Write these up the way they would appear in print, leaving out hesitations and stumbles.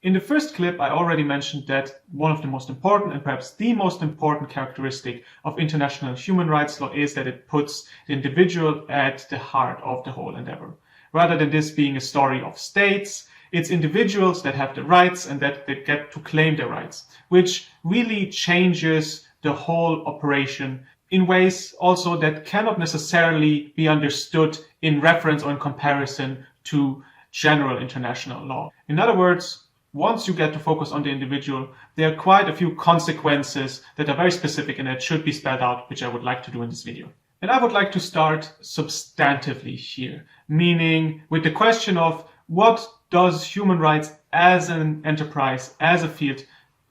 In the first clip, I already mentioned that one of the most important and perhaps the most important characteristic of international human rights law is that it puts the individual at the heart of the whole endeavor. Rather than this being a story of states, it's individuals that have the rights and that they get to claim their rights, which really changes the whole operation in ways also that cannot necessarily be understood in reference or in comparison to general international law. In other words, once you get to focus on the individual, there are quite a few consequences that are very specific and that should be spelled out, which I would like to do in this video. And I would like to start substantively here, meaning with the question of what does human rights as an enterprise, as a field,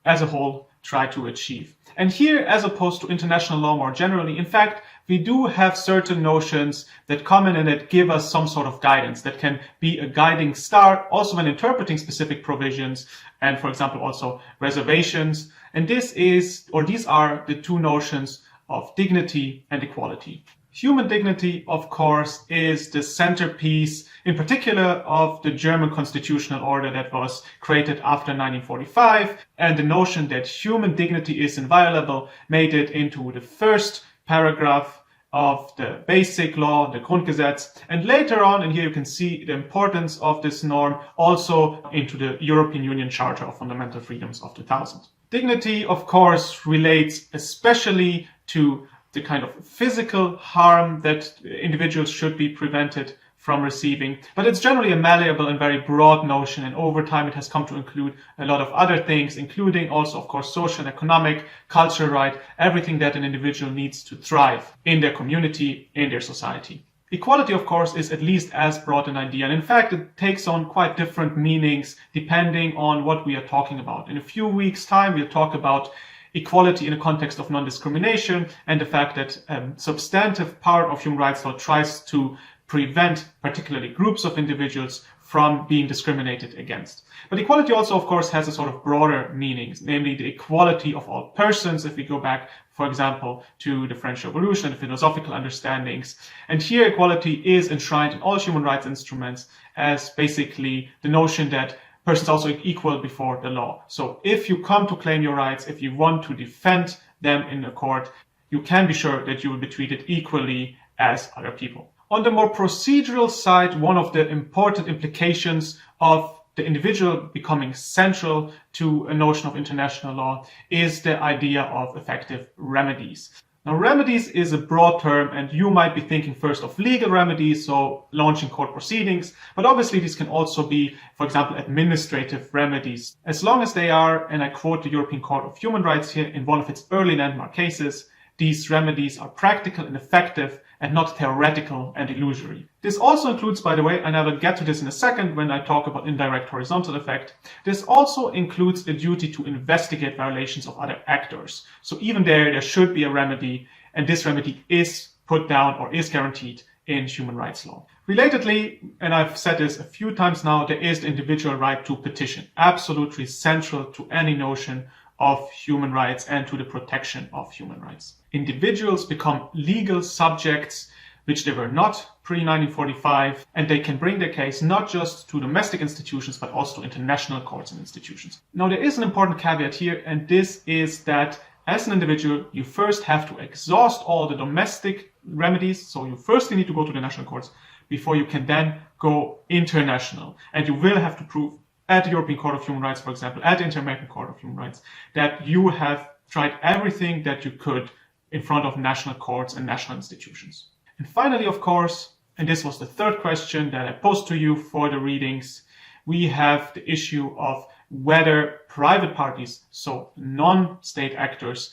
as a whole, try to achieve. And here, as opposed to international law more generally, in fact, we do have certain notions that come in and that give us some sort of guidance that can be a guiding star also when interpreting specific provisions and, for example, also reservations. And these are the two notions of dignity and equality. Human dignity, of course, is the centerpiece, in particular, of the German constitutional order that was created after 1945. And the notion that human dignity is inviolable made it into the first paragraph of the basic law, the Grundgesetz, and later on, and here you can see the importance of this norm, also into the European Union Charter of Fundamental Freedoms of 2000. Dignity, of course, relates especially to the kind of physical harm that individuals should be prevented from receiving. But it's generally a malleable and very broad notion, and over time it has come to include a lot of other things, including also, of course, social and economic, cultural right, everything that an individual needs to thrive in their community, in their society. Equality, of course, is at least as broad an idea, and in fact it takes on quite different meanings depending on what we are talking about. In a few weeks' time we'll talk about equality in a context of non-discrimination and the fact that a substantive part of human rights law tries to prevent particularly groups of individuals from being discriminated against. But equality also, of course, has a sort of broader meaning, namely the equality of all persons, if we go back, for example, to the French Revolution and philosophical understandings. And here equality is enshrined in all human rights instruments as basically the notion that persons also equal before the law. So if you come to claim your rights, if you want to defend them in a court, you can be sure that you will be treated equally as other people. On the more procedural side, one of the important implications of the individual becoming central to a notion of international law is the idea of effective remedies. Now, remedies is a broad term, and you might be thinking first of legal remedies, so launching court proceedings, but obviously these can also be, for example, administrative remedies, as long as they are, and I quote the European Court of Human Rights here in one of its early landmark cases, these remedies are practical and effective and not theoretical and illusory. This also includes, by the way, and I will get to this in a second when I talk about indirect horizontal effect, this also includes a duty to investigate violations of other actors. So even there should be a remedy, and this remedy is put down or is guaranteed in human rights law. Relatedly, and I've said this a few times now, there is the individual right to petition, absolutely central to any notion of human rights and to the protection of human rights. Individuals become legal subjects, which they were not pre-1945, and they can bring their case not just to domestic institutions, but also to international courts and institutions. Now, there is an important caveat here, and this is that as an individual, you first have to exhaust all the domestic remedies, so you firstly need to go to the national courts before you can then go international, and you will have to prove at the European Court of Human Rights, for example, at the Inter-American Court of Human Rights, that you have tried everything that you could in front of national courts and national institutions. And finally, of course, and this was the third question that I posed to you for the readings, we have the issue of whether private parties, so non-state actors,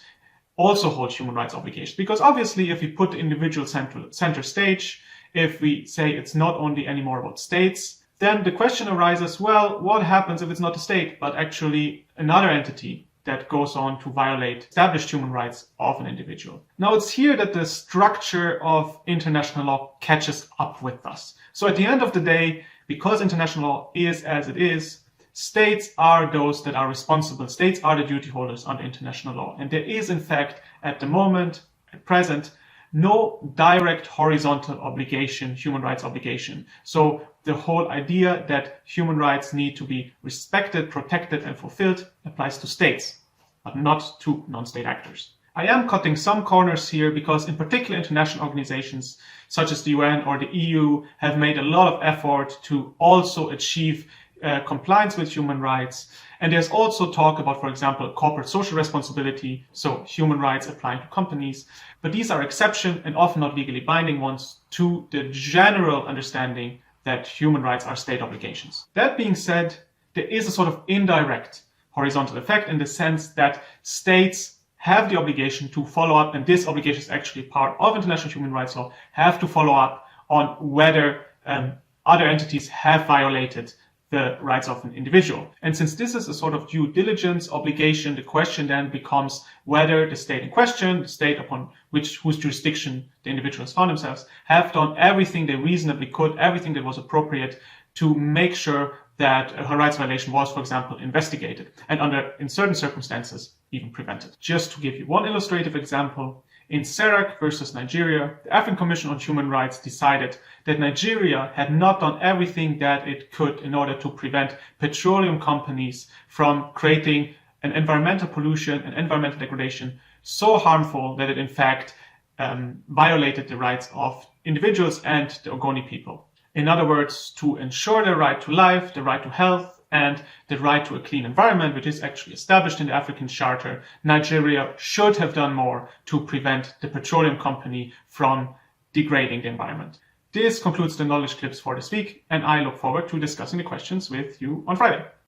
also hold human rights obligations. Because obviously, if we put the individual center stage, if we say it's not only anymore about states, then the question arises, well, what happens if it's not a state, but actually another entity that goes on to violate established human rights of an individual? Now, it's here that the structure of international law catches up with us. So at the end of the day, because international law is as it is, states are those that are responsible. States are the duty holders under international law. And there is, in fact, at the moment, at present, no direct horizontal obligation, human rights obligation. So the whole idea that human rights need to be respected, protected, and fulfilled applies to states, but not to non-state actors. I am cutting some corners here because in particular international organizations such as the UN or the EU have made a lot of effort to also achieve compliance with human rights. And there's also talk about, for example, corporate social responsibility, so human rights applying to companies. But these are exception and often not legally binding ones to the general understanding that human rights are state obligations. That being said, there is a sort of indirect horizontal effect in the sense that states have the obligation to follow up, and this obligation is actually part of international human rights law, have to follow up on whether other entities have violated the rights of an individual. And since this is a sort of due diligence obligation, the question then becomes whether the state in question, the state upon whose jurisdiction the individuals found themselves, have done everything they reasonably could, everything that was appropriate to make sure that a rights violation was, for example, investigated and in certain circumstances, even prevented. Just to give you one illustrative example, in SERAC versus Nigeria, the African Commission on Human Rights decided that Nigeria had not done everything that it could in order to prevent petroleum companies from creating an environmental pollution and environmental degradation so harmful that it in fact violated the rights of individuals and the Ogoni people. In other words, to ensure the right to life, the right to health, and the right to a clean environment, which is actually established in the African Charter, Nigeria should have done more to prevent the petroleum company from degrading the environment. This concludes the knowledge clips for this week, and I look forward to discussing the questions with you on Friday.